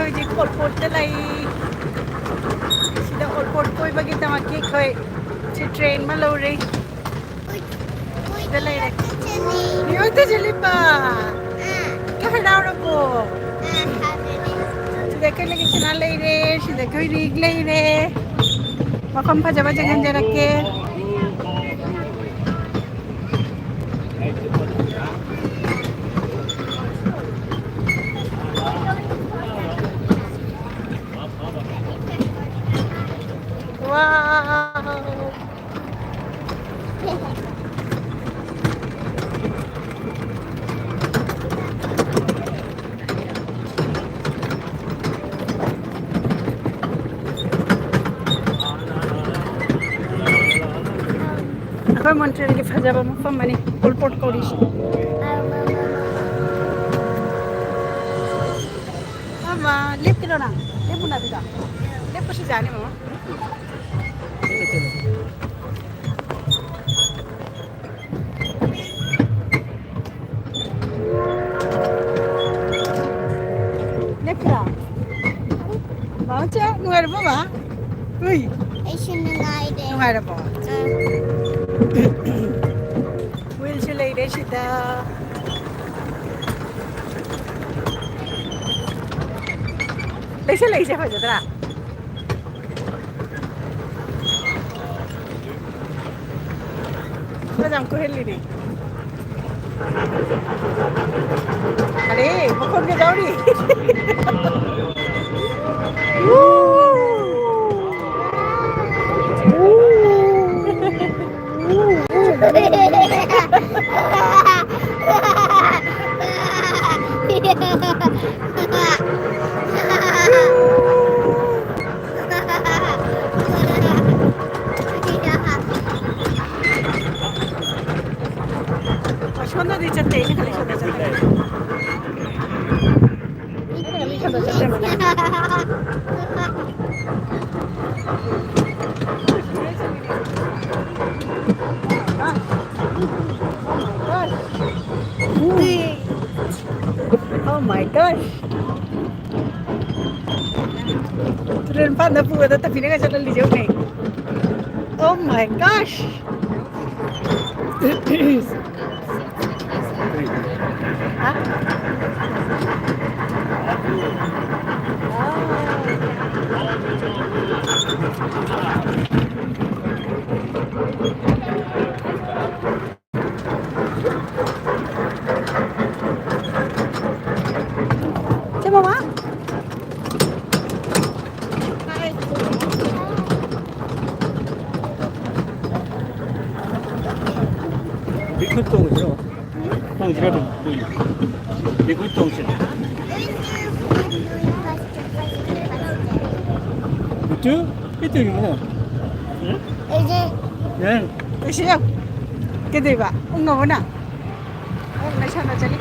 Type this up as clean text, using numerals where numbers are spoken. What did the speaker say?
hojii olpoota lai sida olpoot koi bagi tamaki koi si train ma lowre sida lai re yo ta jali pa ka hadaw ra po sida kai lagi sina lai re sida koi rig lai re makam phajaba jangan jarake wow Ako Montreal ke phajaba mafam mani olpot korish mama lip kilo na lip na bida lip ko si jani mama lip kilo mau cha nuai ra ba ui nuai ra ba Will si lai re sida Lấy xe phải rồi nó rằng cô hết đi à đi một con kia đâu đi 손도 뒤쳤대 이제 칼리 손도 쳤대 칼리 손도 쳤대 Oh my gosh Turun pa na po ito tapi na sa lijaw na Oh my gosh Hah? Coba Ma Hai Ikut tong sila. Tong sila tu. Ikut tong sila. Betul? Itu gimana? Yan. Siap Kita ba? Unga mo na na siya na chali